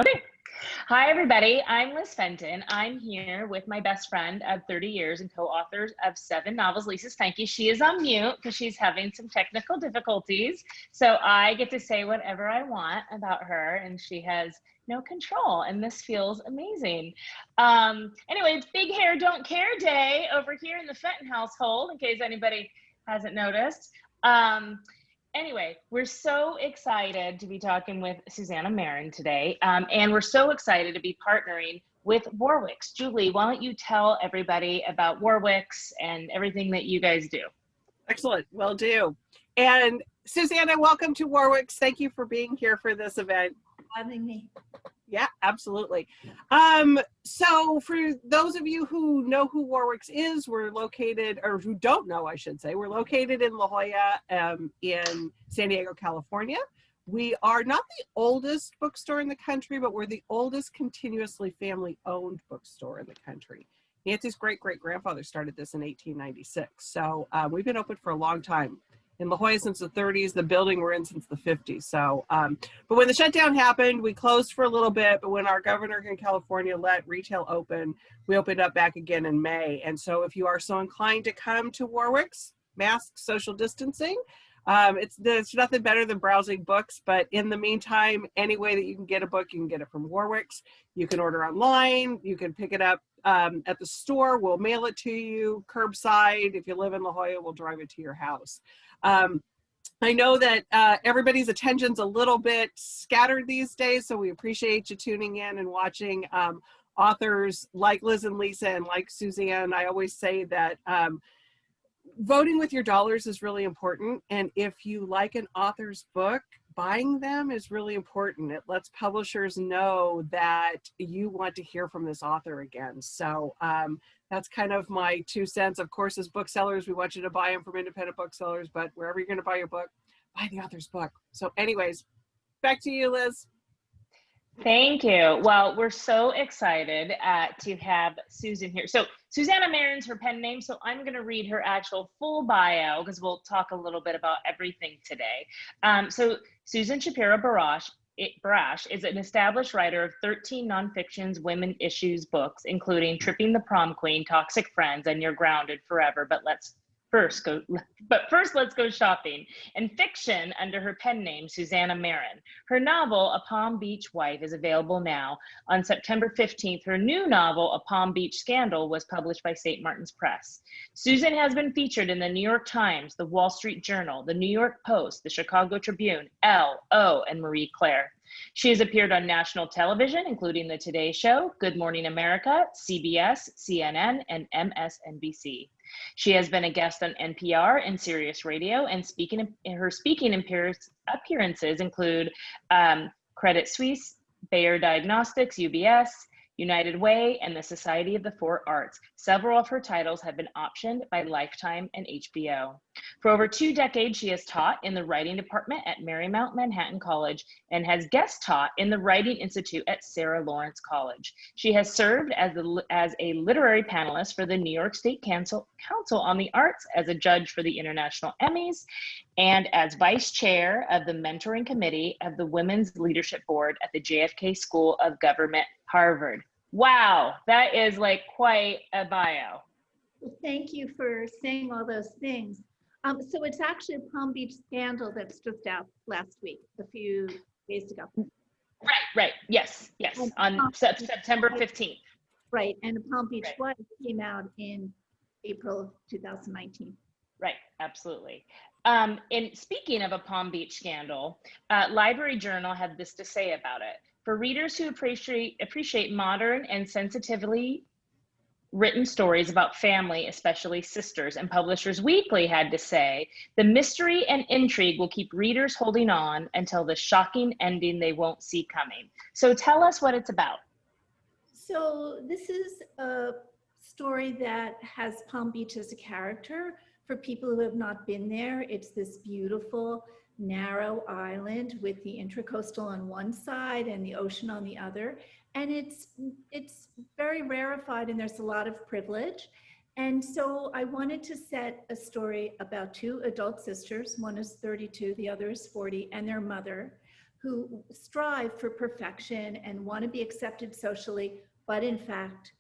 Okay. Hi, everybody. I'm Liz Fenton. I'm here with my best friend of 30 years and co-author of 7 novels, Lisa Stanky. She is on mute because she's having some technical difficulties. So I get to say whatever I want about her, and she has no control. And this feels amazing. Anyway, it's Big Hair Don't Care Day over here in the Fenton household, in case anybody hasn't noticed. Anyway, we're so excited to be talking with Susannah Marren today, and we're so excited to be partnering with Warwick's. Julie, why don't you tell everybody about Warwick's and everything that you guys do? Excellent, will do. And Susannah, welcome to Warwick's. Thank you for being here for this event. Having me. Yeah, absolutely. So for those of you who know who Warwick's is, we're located, or who don't know, I should say, we're located in La Jolla, in San Diego, California. We are not the oldest bookstore in the country, but we're the oldest continuously family-owned bookstore in the country. Nancy's great-great-grandfather started this in 1896. So we've been open for a long time. In La Jolla since the 30s, the building we're in since the 50s. So, but when the shutdown happened, we closed for a little bit, but when our governor in California let retail open, we opened up back again in May. And so if you are so inclined to come to Warwick's, mask, social distancing, there's nothing better than browsing books, but in the meantime, any way that you can get a book, you can get it from Warwick's. You can order online, you can pick it up at the store, we'll mail it to you, curbside. If you live in La Jolla, we'll drive it to your house. I know that everybody's attention's a little bit scattered these days, so we appreciate you tuning in and watching authors like Liz and Lisa and like Suzanne. I always say that voting with your dollars is really important, and if you like an author's book, buying them is really important. It lets publishers know that you want to hear from this author again. So that's kind of my 2 cents. Of course, as booksellers, we want you to buy them from independent booksellers, but wherever you're going to buy your book, buy the author's book. So anyways, back to you, Liz. Thank you. Well, we're so excited to have Susan here. So Susannah Marren's her pen name, so I'm going to read her actual full bio because we'll talk a little bit about everything today. So Susan Shapiro Barash is an established writer of 13 nonfictions, women issues books, including Tripping the Prom Queen, Toxic Friends, and You're Grounded Forever. But first, let's go shopping. In fiction, under her pen name, Susannah Marren. Her novel, A Palm Beach Wife, is available now. On September 15th, her new novel, A Palm Beach Scandal, was published by St. Martin's Press. Susan has been featured in the New York Times, the Wall Street Journal, the New York Post, the Chicago Tribune, Elle, O, and Marie Claire. She has appeared on national television, including The Today Show, Good Morning America, CBS, CNN, and MSNBC. She has been a guest on NPR and Sirius Radio, and her speaking appearances include Credit Suisse, Bayer Diagnostics, UBS, United Way, and the Society of the Four Arts. Several of her titles have been optioned by Lifetime and HBO. For over 2 decades, she has taught in the writing department at Marymount Manhattan College and has guest taught in the Writing Institute at Sarah Lawrence College. She has served as a literary panelist for the New York State Council on the Arts, as a judge for the International Emmys, and as vice chair of the mentoring committee of the Women's Leadership Board at the JFK School of Government, Harvard. Wow, that is like quite a bio. Well, thank you for saying all those things. So it's actually a Palm Beach Scandal that's just out last week, a few days ago. Right, yes, on September 15th. Right, and a Palm Beach Wife came out in April of 2019. Right, absolutely. And speaking of a Palm Beach Scandal, Library Journal had this to say about it. For readers who appreciate modern and sensitively written stories about family, especially sisters, and Publishers Weekly had to say, the mystery and intrigue will keep readers holding on until the shocking ending they won't see coming. So tell us what it's about. So this is a story that has Palm Beach as a character. For people who have not been there, it's this beautiful, narrow island with the Intracoastal on one side and the ocean on the other. And it's very rarefied, and there's a lot of privilege. And so I wanted to set a story about 2 adult sisters. One is 32, the other is 40, and their mother, who strive for perfection and want to be accepted socially, but in fact,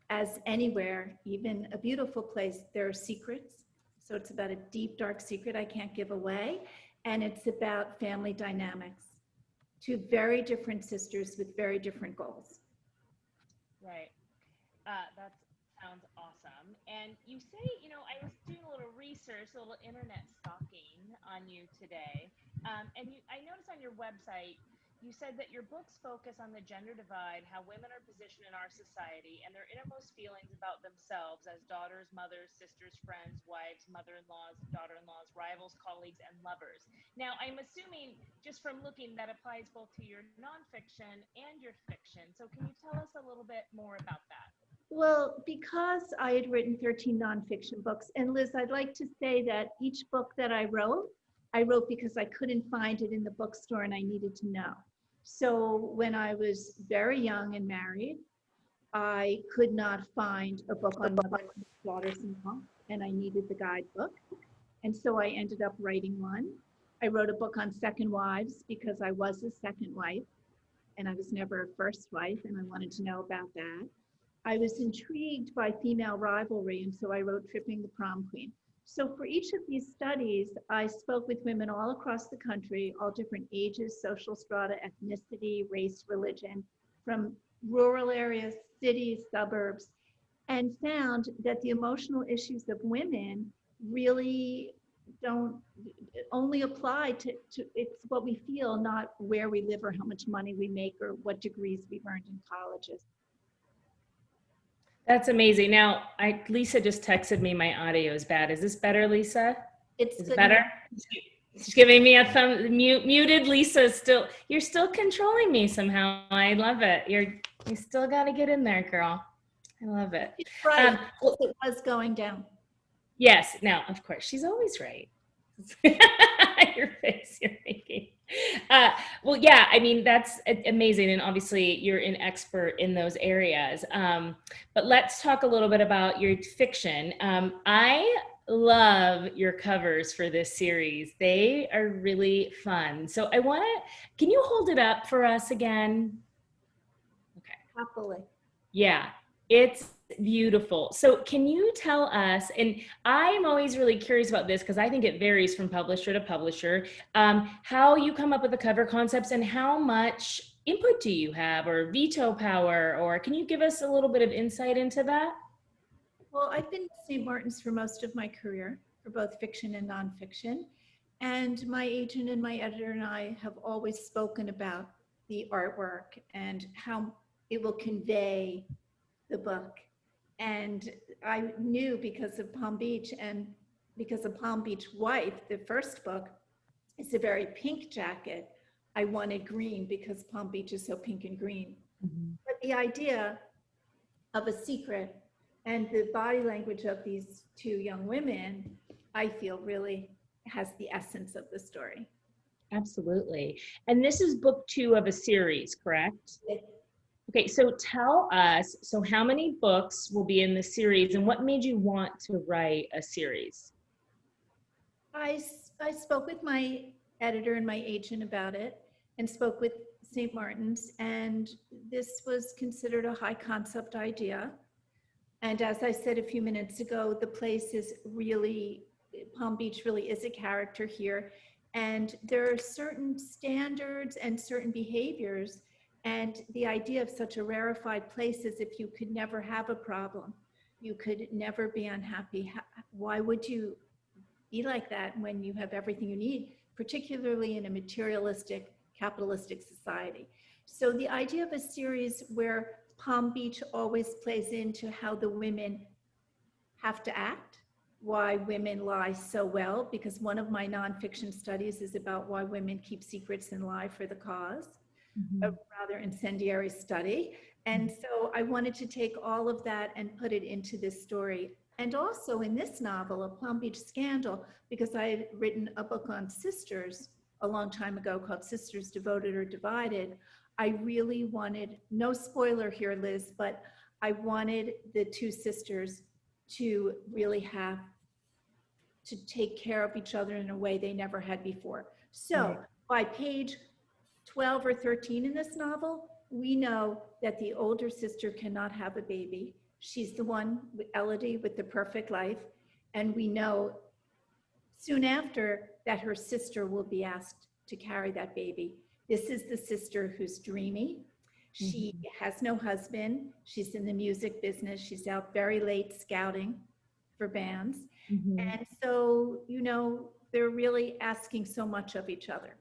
as anywhere, even a beautiful place, there are secrets. So it's about a deep, dark secret I can't give away. And it's about family dynamics. Two very different sisters with very different goals. Right. That sounds awesome. And you say, you know, I was doing a little research, a little internet stalking on you today. I noticed on your website, you said that your books focus on the gender divide, how women are positioned in our society, and their innermost feelings about themselves as daughters, mothers, sisters, friends, wives, mother-in-laws, daughter-in-laws, rivals, colleagues, and lovers. Now, I'm assuming just from looking that applies both to your nonfiction and your fiction. So can you tell us a little bit more about that? Well, because I had written 13 nonfiction books, and Liz, I'd like to say that each book that I wrote because I couldn't find it in the bookstore and I needed to know. So when I was very young and married, I could not find a book on daughters-in-law, and I needed the guidebook. And so I ended up writing one. I wrote a book on second wives because I was a second wife and I was never a first wife, and I wanted to know about that. I was intrigued by female rivalry, and so I wrote Tripping the Prom Queen. So for each of these studies, I spoke with women all across the country, all different ages, social strata, ethnicity, race, religion, from rural areas, cities, suburbs, and found that the emotional issues of women really don't only apply to it's what we feel, not where we live or how much money we make or what degrees we've earned in colleges. That's amazing. Now, Lisa just texted me my audio is bad. Is this better, Lisa? It's Is it better? She's giving me a thumb. Muted. Lisa, you're still controlling me somehow. I love it. You still got to get in there, girl. I love it. Right. Well, it was going down. Yes. Now, of course, she's always right. Your face you're making. Well, yeah, I mean, that's amazing. And obviously you're an expert in those areas. But let's talk a little bit about your fiction. I love your covers for this series. They are really fun. So can you hold it up for us again? Okay. Happily. Yeah, it's beautiful. So can you tell us, and I'm always really curious about this because I think it varies from publisher to publisher, how you come up with the cover concepts and how much input do you have or veto power, or can you give us a little bit of insight into that? Well, I've been at St. Martin's for most of my career, for both fiction and nonfiction. And my agent and my editor and I have always spoken about the artwork and how it will convey the book. And I knew because of Palm Beach and because of Palm Beach Wife, the first book, it's a very pink jacket. I wanted green because Palm Beach is so pink and green. Mm-hmm. But the idea of a secret and the body language of these two young women, I feel really has the essence of the story. Absolutely. And this is book 2 of a series, correct? Yes. Okay, so tell us, so how many books will be in the series and what made you want to write a series? I spoke with my editor and my agent about it and spoke with St. Martin's, and this was considered a high concept idea. And as I said a few minutes ago, the place is really, Palm Beach really is a character here. And there are certain standards and certain behaviors. And the idea of such a rarefied place is if you could never have a problem, you could never be unhappy. Why would you be like that when you have everything you need, particularly in a materialistic, capitalistic society? So the idea of a series where Palm Beach always plays into how the women have to act, why women lie so well, because one of my nonfiction studies is about why women keep secrets and lie for the cause. Mm-hmm. A rather incendiary study. And so I wanted to take all of that and put it into this story. And also in this novel, A Palm Beach Scandal, because I had written a book on sisters a long time ago called Sisters Devoted or Divided, I really wanted, no spoiler here, Liz, but I wanted the two sisters to really have to take care of each other in a way they never had before. So by page 12 or 13 in this novel, we know that the older sister cannot have a baby. She's the one, Elodie, with the perfect life. And we know soon after that her sister will be asked to carry that baby. This is the sister who's dreamy. She has no husband. She's in the music business. She's out very late scouting for bands. And so, you know, they're really asking so much of each other.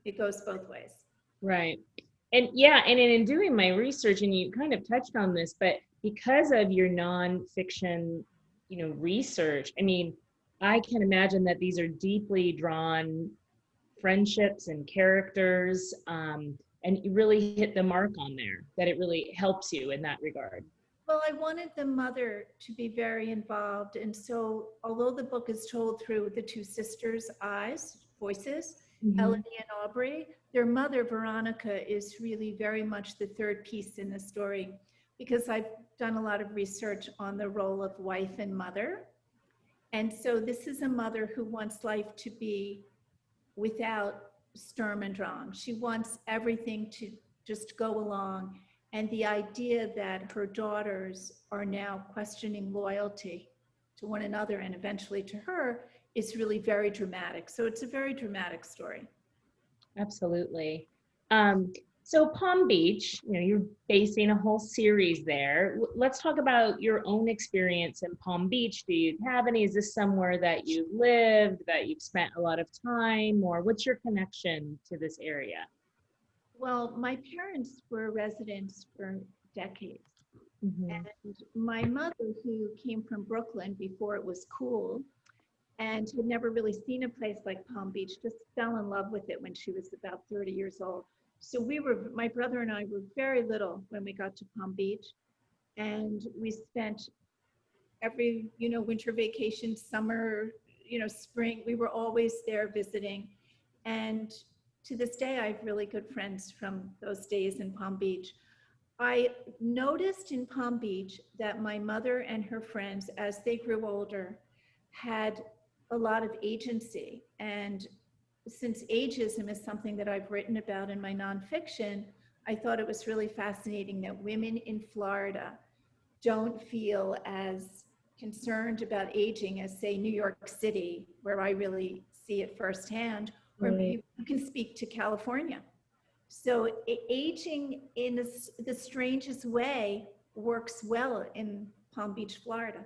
It goes both ways. Right. And yeah, and in doing my research, and you kind of touched on this, but because of your nonfiction, you know, research, I mean, I can imagine that these are deeply drawn friendships and characters, and you really hit the mark on there, that it really helps you in that regard. Well, I wanted the mother to be very involved. And so, although the book is told through the two sisters' eyes, voices, Elodie and Aubrey, their mother, Veronica, is really very much the third piece in the story, because I've done a lot of research on the role of wife and mother. And so this is a mother who wants life to be without Sturm und Drang. She wants everything to just go along. And the idea that her daughters are now questioning loyalty to one another and eventually to her is really very dramatic. So it's a very dramatic story. Absolutely. So Palm Beach, you know, you're basing a whole series there. Let's talk about your own experience in Palm Beach. Do you have any? Is this somewhere that you lived, that you've spent a lot of time, or what's your connection to this area? Well, my parents were residents for decades. And my mother, who came from Brooklyn before it was cool and had never really seen a place like Palm Beach, just fell in love with it when she was about 30 years old. So my brother and I were very little when we got to Palm Beach, and we spent every, you know, winter vacation, summer, you know, spring, we were always there visiting. And to this day, I have really good friends from those days in Palm Beach. I noticed in Palm Beach that my mother and her friends, as they grew older, had a lot of agency. And since ageism is something that I've written about in my nonfiction, I thought it was really fascinating that women in Florida don't feel as concerned about aging as, say, New York City, where I really see it firsthand, or you can speak to California. So aging in the strangest way works well in Palm Beach, Florida.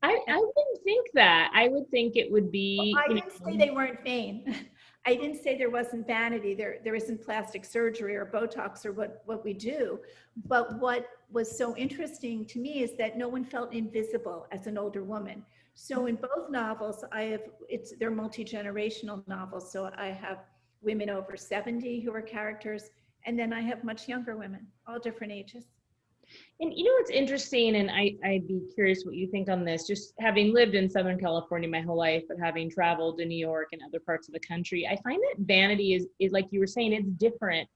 I wouldn't think that. I would think it would be. Well, I didn't say they weren't vain. I didn't say there wasn't vanity. There isn't plastic surgery or Botox or what we do. But what was so interesting to me is that no one felt invisible as an older woman. So in both novels, they're multi-generational novels. So I have women over 70 who are characters, and then I have much younger women, all different ages. And you know what's interesting, and I'd be curious what you think on this, just having lived in Southern California my whole life, but having traveled to New York and other parts of the country, I find that vanity is like you were saying, it's different.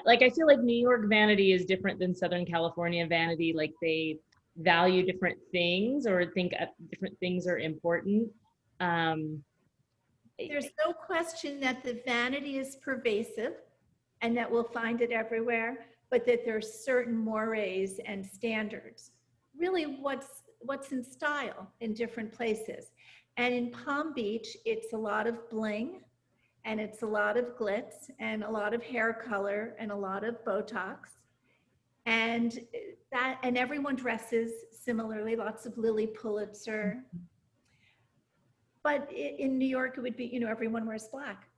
Like I feel like New York vanity is different than Southern California vanity. Like they value different things or think different things are important. There's no question that the vanity is pervasive and that we'll find it everywhere, but that there's certain mores and standards. Really what's in style in different places. And in Palm Beach, it's a lot of bling, and it's a lot of glitz, and a lot of hair color, and a lot of Botox. And everyone dresses similarly, lots of Lily Pulitzer. But in New York, it would be, you know, everyone wears black.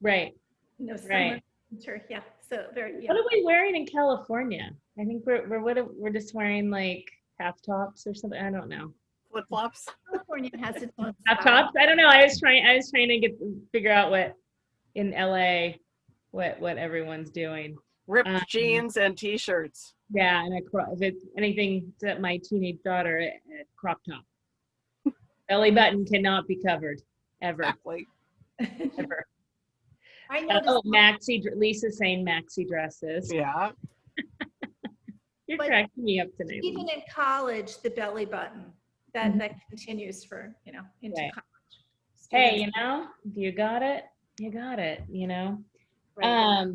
Right. You know, summer, right. winter, yeah. So very. Yeah. What are we wearing in California? I think we're just wearing like half tops or something. I don't know. Flip flops. California has its own Half style. tops. I don't know. I was trying to figure out what in LA, what everyone's doing. Ripped jeans and t-shirts. Yeah, and if it's anything to my teenage daughter, a crop top. Belly button cannot be covered ever. Exactly. Ever. I noticed Lisa's saying maxi dresses. Yeah. You're cracking me up tonight. even in college, the belly button that continues for, you know, into Right. college. Hey, you know, if you got it, you got it, you know. Right.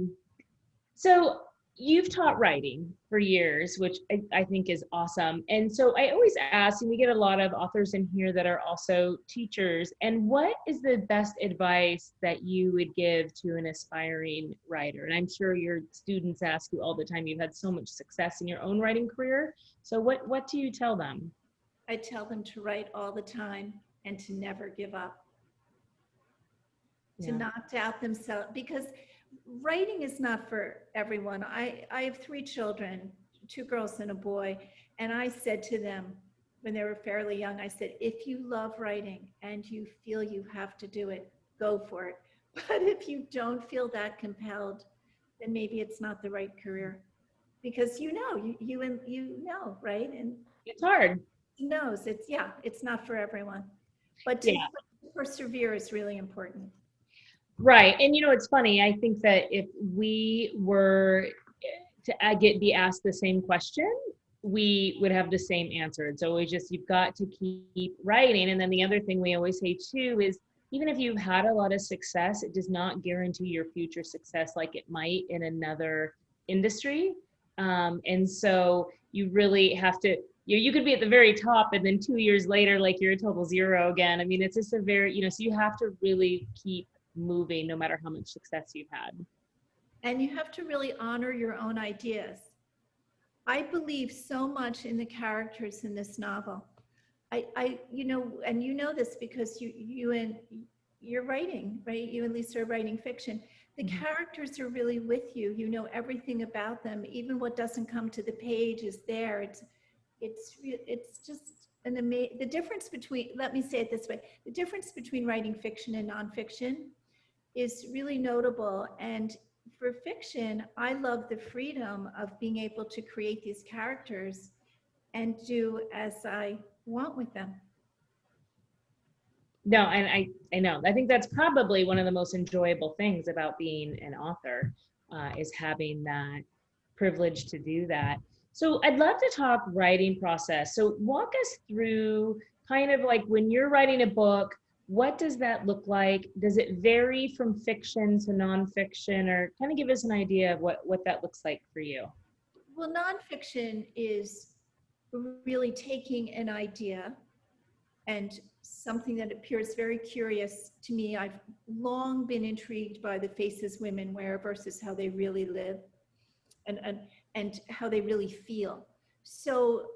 So you've taught writing for years, which I think is awesome. And so I always ask, and we get a lot of authors in here that are also teachers, and what is the best advice that you would give to an aspiring writer? And I'm sure your students ask you all the time. You've had so much success in your own writing career. So what do you tell them? I tell them to write all the time and to never give up, to Yeah. not doubt themselves, because writing is not for everyone. I have 3 children, 2 girls and a boy, and I said to them when they were fairly young, I said, if you love writing and you feel you have to do it, go for it. But if you don't feel that compelled, then maybe it's not the right career, because you know, right? And It's hard. who knows, it's not for everyone. But to Yeah. persevere is really important. Right. And it's funny. I think that if we were to be asked the same question, we would have the same answer. It's always just, you've got to keep writing. And then the other thing we always say too is, even if you've had a lot of success, it does not guarantee your future success like it might in another industry. And so you really have to, you could be at the very top and then 2 years later, like you're a total zero again. I mean, it's just a very, so you have to really keep moving no matter how much success you've had. And you have to really honor your own ideas. I believe so much in the characters in this novel. And this because you're writing, right? You and Lisa are writing fiction. The characters are really with you. You know everything about them. Even what doesn't come to the page is there. It's just the difference between, let me say it this way, the difference between writing fiction and nonfiction is really notable. And for fiction, I love the freedom of being able to create these characters and do as I want with them. No, and I know. I think that's probably one of the most enjoyable things about being an author, is having that privilege to do that. So I'd love to talk writing process. So walk us through kind of like when you're writing a book, what does that look like? Does it vary from fiction to nonfiction, or kind of give us an idea of what that looks like for you? Well, nonfiction is really taking an idea and something that appears very curious to me. I've long been intrigued by the faces women wear versus how they really live and how they really feel. So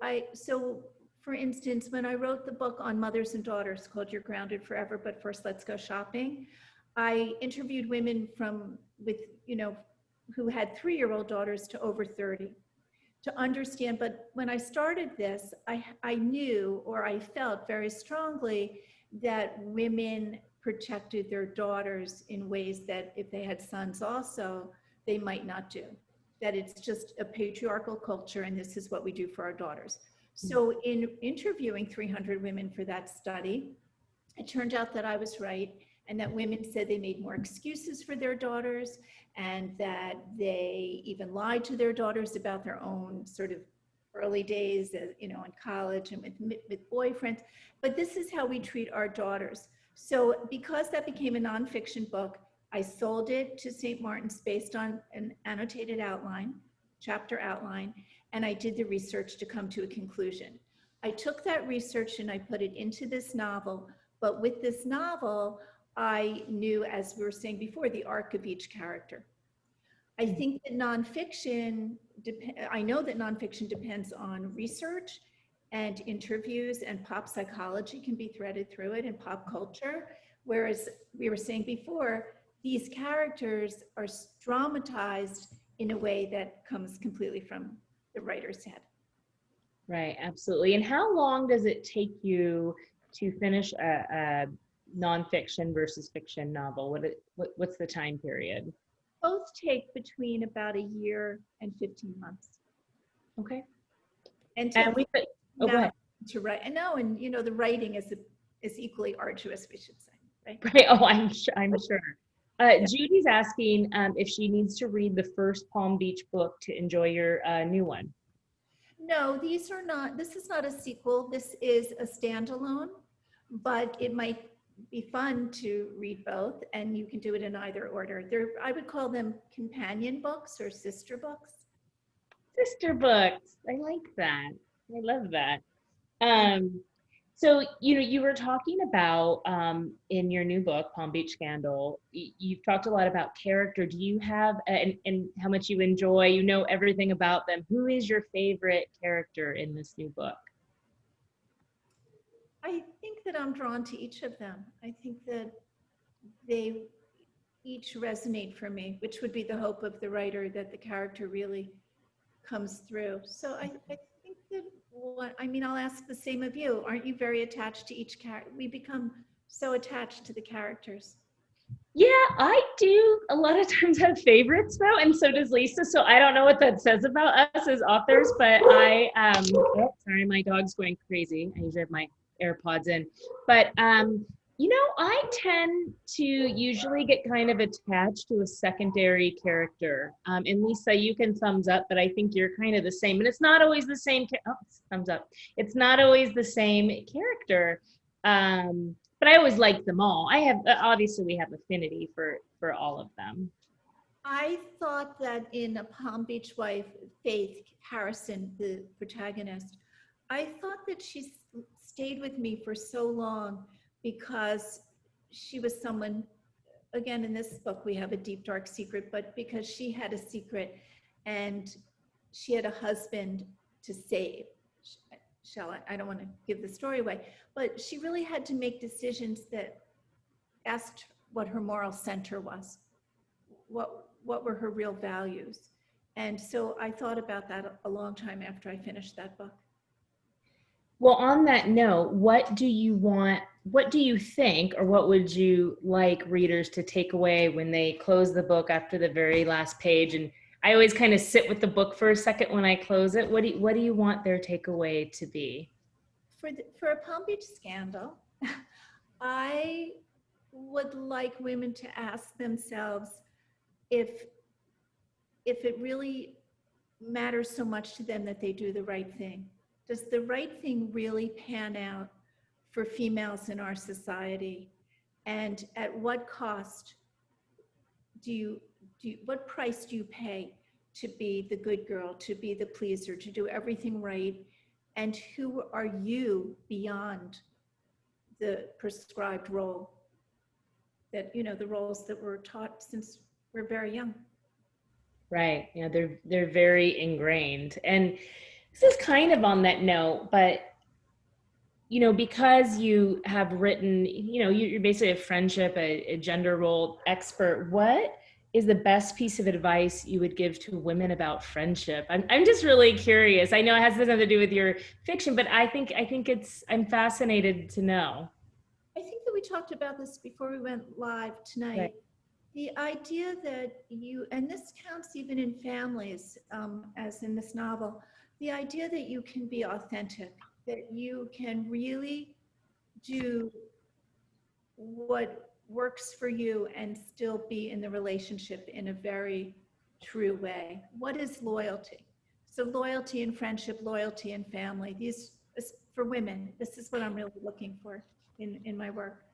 for instance, when I wrote the book on mothers and daughters called You're Grounded Forever, but First Let's Go Shopping, I interviewed women who had 3-year-old daughters to over 30 to understand. But when I started this, I knew, or I felt very strongly, that women protected their daughters in ways that if they had sons also, they might not do. That it's just a patriarchal culture and this is what we do for our daughters. So in interviewing 300 women for that study, it turned out that I was right, and that women said they made more excuses for their daughters, and that they even lied to their daughters about their own sort of early days, in college and with boyfriends. But this is how we treat our daughters. So because that became a nonfiction book, I sold it to St. Martin's based on an annotated outline, chapter outline, and I did the research to come to a conclusion. I took that research and I put it into this novel, but with this novel, I knew, as we were saying before, the arc of each character. I think that I know that nonfiction depends on research and interviews, and pop psychology can be threaded through it, and pop culture. Whereas we were saying before, these characters are dramatized in a way that comes completely from the writer's head. Right, absolutely. And how long does it take you to finish a nonfiction versus fiction novel? What's the time period? Both take between about a year and 15 months. Okay. And go ahead. to write. I know, and the writing is equally arduous, we should say, right? Right. Oh, I'm sure. Judy's asking if she needs to read the first Palm Beach book to enjoy your new one. No, this is not a sequel. This is a standalone, but it might be fun to read both, and you can do it in either order. I would call them companion books or sister books. Sister books. I like that. I love that. Um, so, you were talking about in your new book, Palm Beach Scandal, you've talked a lot about character. Do you have, and how much you enjoy, everything about them. Who is your favorite character in this new book? I think that I'm drawn to each of them. I think that they each resonate for me, which would be the hope of the writer, that the character really comes through. So I think that I'll ask the same of you. Aren't you very attached to each character? We become so attached to the characters. Yeah, I do a lot of times have favorites though, and so does Lisa. So I don't know what that says about us as authors, but oh, sorry, my dog's going crazy. I usually have my AirPods in. But I tend to usually get kind of attached to a secondary character. And Lisa, you can thumbs up, but I think you're kind of the same. And it's not always the same, thumbs up. It's not always the same character. But I always like them all. Obviously we have affinity for all of them. I thought that in A Palm Beach Wife, Faith Harrison, the protagonist, I thought that she stayed with me for so long because she was someone, again, in this book, we have a deep, dark secret, but because she had a secret and she had a husband to save. I don't want to give the story away, but she really had to make decisions that asked what her moral center was, what were her real values. And so I thought about that a long time after I finished that book. Well, on that note, what do you think, or what would you like readers to take away when they close the book after the very last page? And I always kind of sit with the book for a second when I close it. What do you want their takeaway to be? For A Palm Beach Scandal, I would like women to ask themselves if it really matters so much to them that they do the right thing. Does the right thing really pan out for females in our society? And at what cost what price do you pay to be the good girl, to be the pleaser, to do everything right? And who are you beyond the prescribed role that, the roles that we're taught since we're very young? Right. Yeah, they're very ingrained. And this is kind of on that note, but because you have written, you're basically a friendship, a gender role expert. What is the best piece of advice you would give to women about friendship? I'm just really curious. I know it has nothing to do with your fiction, but I think I'm fascinated to know. I think that we talked about this before we went live tonight. Right. The idea that and this counts even in families, as in this novel, the idea that you can be authentic, that you can really do what works for you and still be in the relationship in a very true way. What is loyalty? So loyalty in friendship, loyalty in family. These, for women, this is what I'm really looking for in my work.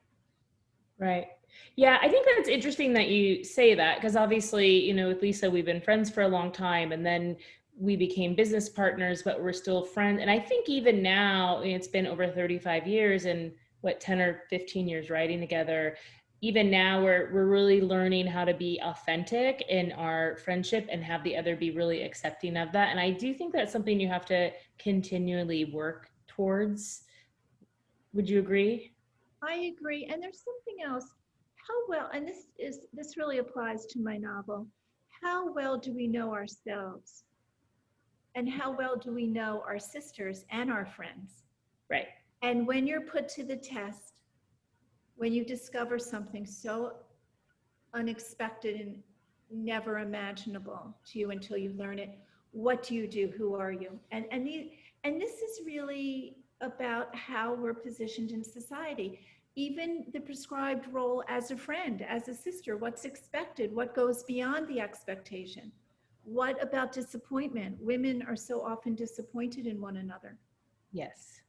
Right. Yeah, I think that's interesting that you say that, because obviously, with Lisa, we've been friends for a long time, and then we became business partners, but we're still friends. And I think even now, it's been over 35 years and 10 or 15 years writing together. Even now, we're really learning how to be authentic in our friendship and have the other be really accepting of that. And I do think that's something you have to continually work towards. Would you agree? I agree. And there's something else. How well, and this really applies to my novel, how well do we know ourselves? And how well do we know our sisters and our friends? Right. And when you're put to the test, when you discover something so unexpected and never imaginable to you until you learn it, what do you do? Who are you? And this is really about how we're positioned in society. Even the prescribed role as a friend, as a sister, what's expected, what goes beyond the expectation. What about disappointment? Women are so often disappointed in one another. Yes.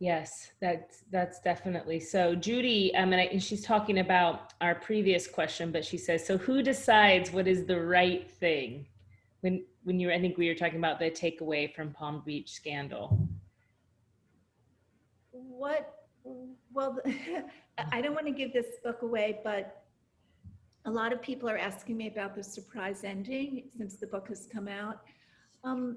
Yes, that's definitely so. Judy, and she's talking about our previous question, but she says, so who decides what is the right thing? When I think we were talking about the takeaway from Palm Beach scandal. What, well, I don't want to give this book away, but a lot of people are asking me about the surprise ending since the book has come out. Um,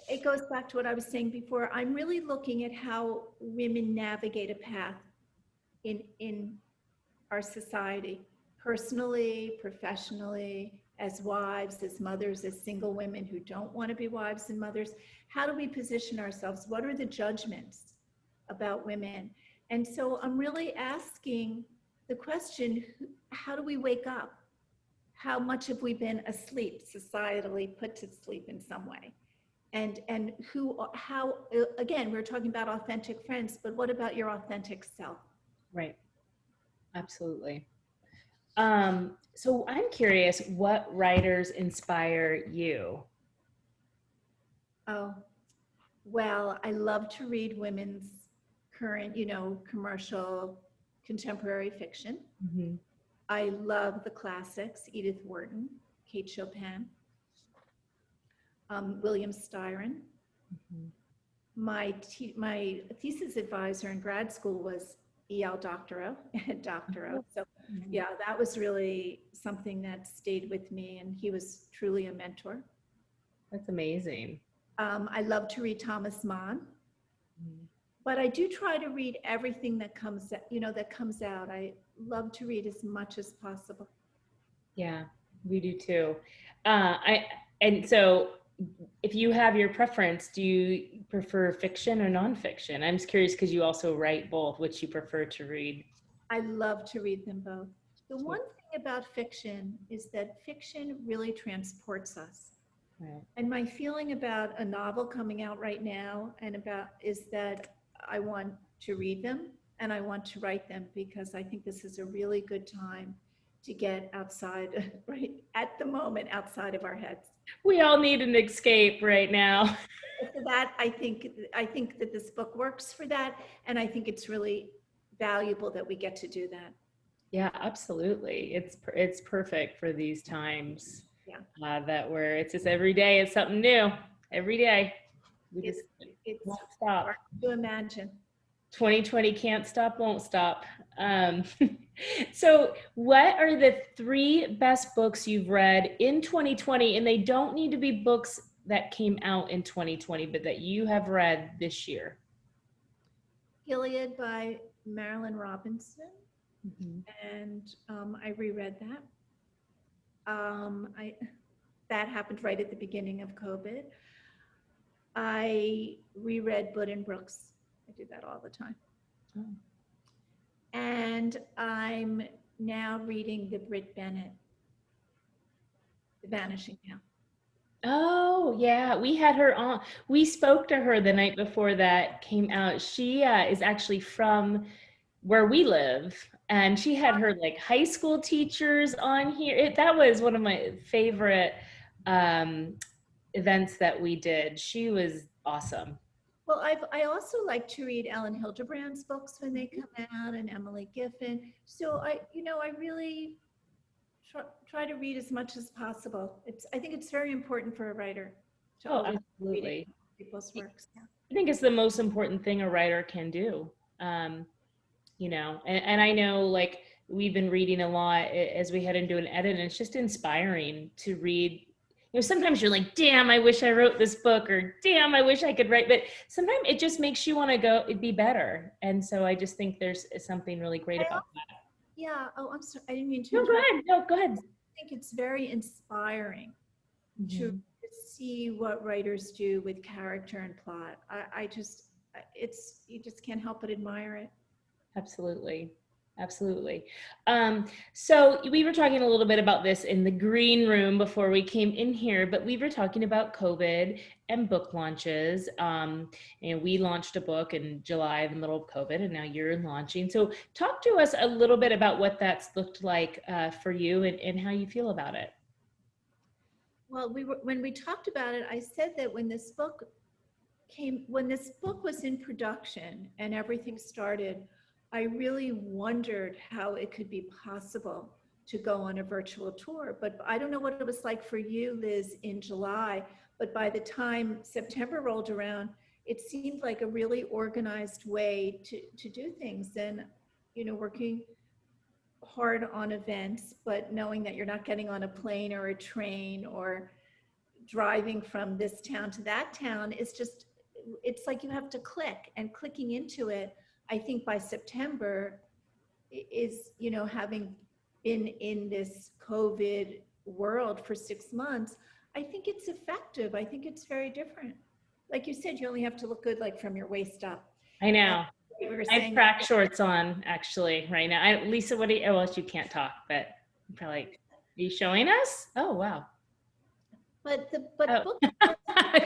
it goes back to what I was saying before. I'm really looking at how women navigate a path in our society, personally, professionally, as wives, as mothers, as single women who don't want to be wives and mothers. How do we position ourselves? What are the judgments about women? And so I'm really asking the question, how do we wake up? How much have we been asleep, societally put to sleep in some way? And how, again, we're talking about authentic friends, but what about your authentic self? Right. Absolutely. So I'm curious, what writers inspire you? Oh, well, I love to read women's current, commercial contemporary fiction. Mhm. I love the classics, Edith Wharton, Kate Chopin, William Styron. Mhm. My thesis advisor in grad school was E.L. Doctorow. So yeah, that was really something that stayed with me, and he was truly a mentor. That's amazing. I love to read Thomas Mann, Mhm. but I do try to read everything that comes out. I love to read as much as possible. Yeah, we do too. And so if you have your preference, do you prefer fiction or nonfiction? I'm just curious because you also write both, which you prefer to read. I love to read them both. The Yeah. one thing about fiction is that fiction really transports us. Right. And my feeling about a novel coming out right now is that I want to read them and I want to write them because I think this is a really good time to get outside, right at the moment, outside of our heads. We all need an escape right now. For that, I think that this book works for that, and I think it's really valuable that we get to do that. Yeah, absolutely. It's perfect for these times. Yeah. It's just every day it's something new. Every day. We It's just it's won't stop. hard to imagine. 2020 can't stop, won't stop. Um, so, what are the 3 best books you've read in 2020? And they don't need to be books that came out in 2020, but that you have read this year. Gilead by Marilyn Robinson, Mhm. and I reread that. That happened right at the beginning of COVID. I reread Buddenbrooks. I do that all the time. Oh. And I'm now reading the Brit Bennett, The Vanishing Now. Oh, yeah. We had her on. We spoke to her the night before that came out. She is actually from where we live, and she had her like high school teachers on here. That was one of my favorite um, events that we did. She was awesome. Well, I also like to read Ellen Hildebrand's books when they come out, and Emily Giffin. So I really try to read as much as possible. I think it's very important for a writer to Oh, always read absolutely. people's works. Yeah. I think it's the most important thing a writer can do. Um, and I know like we've been reading a lot as we head into an edit, and it's just inspiring to read. Sometimes you're like, damn, I wish I wrote this book, or damn, I wish I could write, but sometimes it just makes you want to go, it'd be better. And so I just think there's something really great about that. Yeah. Oh, I'm sorry. I didn't mean to No, go interrupt. ahead. No, go ahead. I think it's very inspiring to Mhm. see what writers do with character and plot. You just can't help but admire it. Absolutely. Absolutely. So we were talking a little bit about this in the green room before we came in here, but we were talking about COVID and book launches. And we launched a book in July in the middle of COVID, and now you're launching. So talk to us a little bit about what that's looked like for you and how you feel about it. Well, when we talked about it, I said that when this book when this book was in production and everything started, I really wondered how it could be possible to go on a virtual tour. But I don't know what it was like for you, Liz, in July, but by the time September rolled around, it seemed like a really organized way to do things. And, working hard on events, but knowing that you're not getting on a plane or a train or driving from this town to that town is just, it's like you have to click, and clicking into it. I think by September is, having been in this COVID world for 6 months, I think it's effective. I think it's very different. Like you said, you only have to look good like from your waist up. I know. We were I have saying track shorts on actually right now. Lisa, what do you, oh, well, you can't talk, but I'm probably, are you showing us? Oh, wow. but Oh.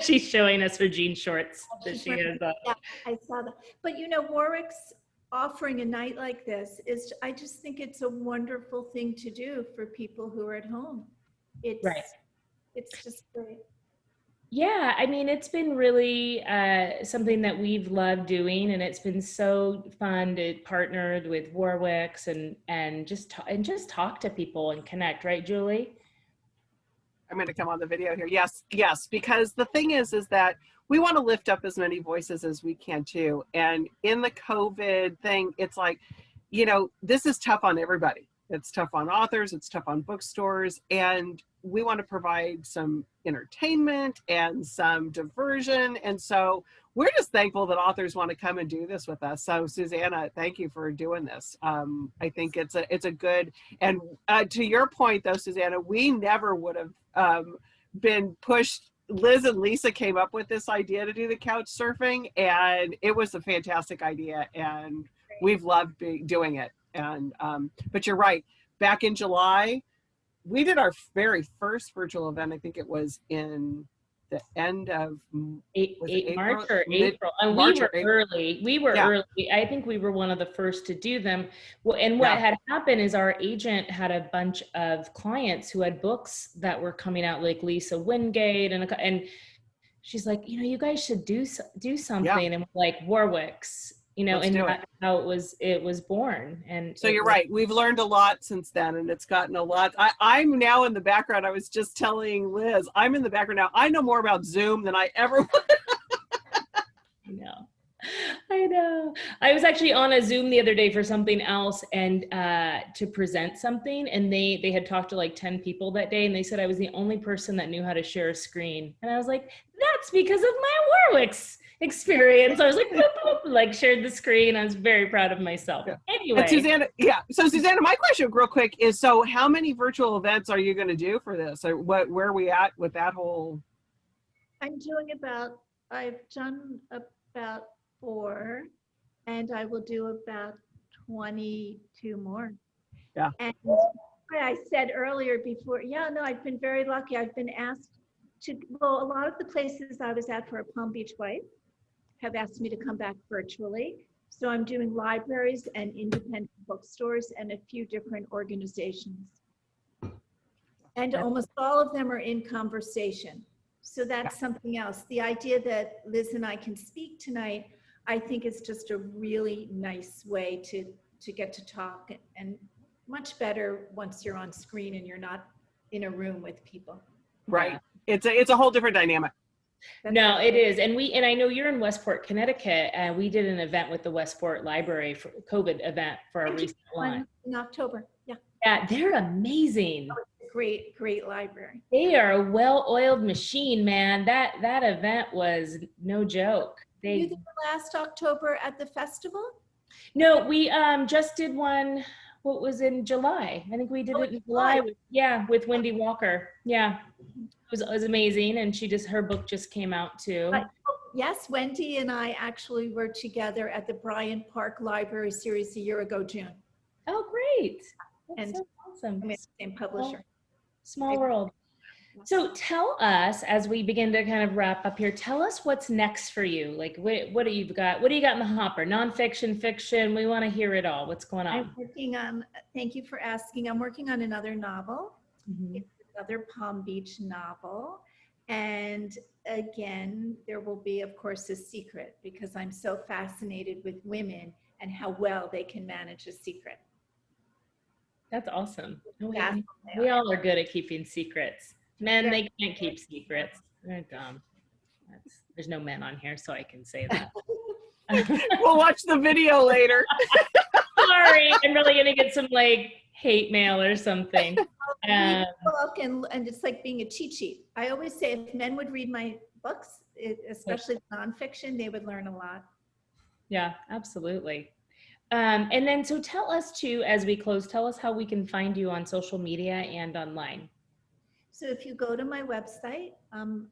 She's showing us her jean shorts that she has on. Yeah, I saw that. But Warwick's offering a night like this is, I just think it's a wonderful thing to do for people who are at home. It's right. It's just great. Yeah, I mean, it's been really something that we've loved doing, and it's been so fun to partner with Warwick's and just talk to people and connect, right, Julie? I'm going to come on the video here. Yes, because the thing is that we want to lift up as many voices as we can too. And in the COVID thing, it's like, this is tough on everybody. It's tough on authors, it's tough on bookstores, and we want to provide some entertainment and some diversion. And so we're just thankful that authors want to come and do this with us. So Susannah, thank you for doing this. I think it's a good, and to your point though, Susannah, we never would have been pushed. Liz and Lisa came up with this idea to do the couch surfing, and it was a fantastic idea, and we've loved doing it. And but you're right, back in July, we did our very first virtual event. I think it was in the end of March or April. And we were early. We were early. I think we were one of the first to do them. Well, and what had happened is our agent had a bunch of clients who had books that were coming out, like Lisa Wingate, and she's like, you guys should do something. And we're like, Warwick's. And that's how it was born. And so you're right. We've learned a lot since then, and it's gotten a lot. I'm now in the background. I was just telling Liz, I'm in the background now. I know more about Zoom than I ever would. I know. I was actually on a Zoom the other day for something else, and to present something, and they had talked to like 10 people that day, and they said I was the only person that knew how to share a screen. And I was like, that's because of my Warwick's experience. I was like, whoop, whoop, like shared the screen. I was very proud of myself. Anyway. And Susannah, so Susannah, my question real quick is, so how many virtual events are you going to do for this? Or where are we at with that whole? I've done about 4, and I will do about 22 more. Yeah. And I said earlier before, I've been very lucky. I've been asked to, a lot of the places I was at for a Palm Beach Wife have asked me to come back virtually. So I'm doing libraries and independent bookstores and a few different organizations. And almost all of them are in conversation. So that's something else. The idea that Liz and I can speak tonight, I think is just a really nice way to get to talk, and much better once you're on screen and you're not in a room with people. Right. It's a whole different dynamic. No, it is. And I know you're in Westport, Connecticut, and we did an event with the Westport Library for COVID event for our recent one. In October. Yeah. Yeah, they're amazing. Great library. They are a well-oiled machine, man. That event was no joke. You did last October at the festival? No, we just did one. What was in July? I think we did it in July. With Wendy Walker. Yeah. It was amazing, and her book just came out too. Yes, Wendy and I actually were together at the Bryant Park Library Series a year ago, June. Oh, great! That's and so awesome. Same publisher. Small world. So tell us, as we begin to kind of wrap up here, tell us what's next for you. Like, what do you got? What do you got in the hopper? Nonfiction, fiction? We want to hear it all. What's going on? Thank you for asking. I'm working on another novel. Mm-hmm. It's another Palm Beach novel. And again, there will be, of course, a secret because I'm so fascinated with women and how well they can manage a secret. That's awesome. That's We all are good at keeping secrets. Men, they can't keep secrets. They're dumb. There's no men on here, so I can say that. We'll watch the video later. Sorry, I'm really gonna get some like hate mail or something. Read the book and it's like being a cheat sheet. I always say if men would read my books, especially nonfiction, they would learn a lot. Yeah, absolutely. And then, so tell us too, as we close, tell us how we can find you on social media and online. So if you go to my website,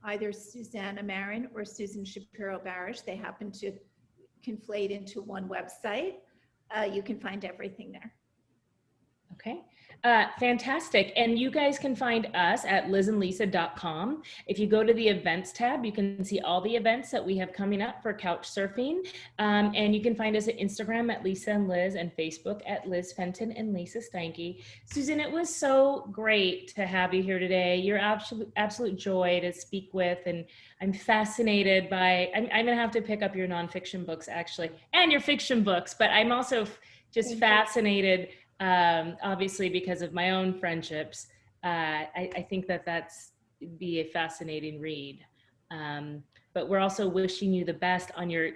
either Susannah Marren or Susan Shapiro Barish, they happen to conflate into one website. You can find everything there. Okay, fantastic. And you guys can find us at lizandlisa.com. If you go to the events tab, you can see all the events that we have coming up for couch surfing. And you can find us at Instagram at Lisa and Liz and Facebook at Liz Fenton and Lisa Steinke. Susan, it was so great to have you here today. You're absolute joy to speak with, and I'm fascinated by, I'm gonna have to pick up your nonfiction books actually, and your fiction books, but I'm also just fascinated, obviously because of my own friendships. I think that that's be a fascinating read. But we're also wishing you the best on your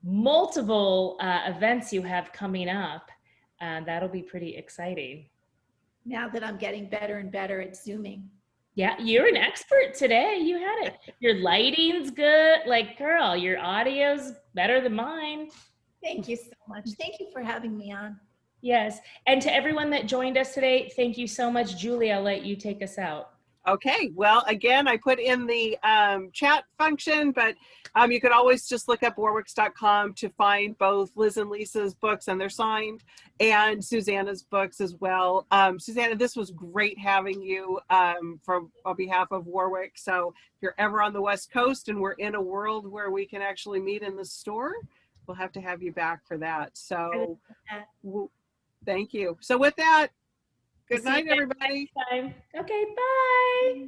multiple events you have coming up. That'll be pretty exciting. Now that I'm getting better and better at Zooming. Yeah, you're an expert today. You had it. Your lighting's good. Like, girl, your audio's better than mine. Thank you so much. Thank you for having me on. Yes. And to everyone that joined us today, thank you so much. Julie, I'll let you take us out. Okay, well, again, I put in the chat function, but you could always just look up warwicks.com to find both Liz and Lisa's books, and they're signed, and Susannah's books as well. Susannah, this was great having you on behalf of Warwick. So if you're ever on the West Coast and we're in a world where we can actually meet in the store, we'll have to have you back for that. So thank you. So with that, good night, everybody. Okay, bye.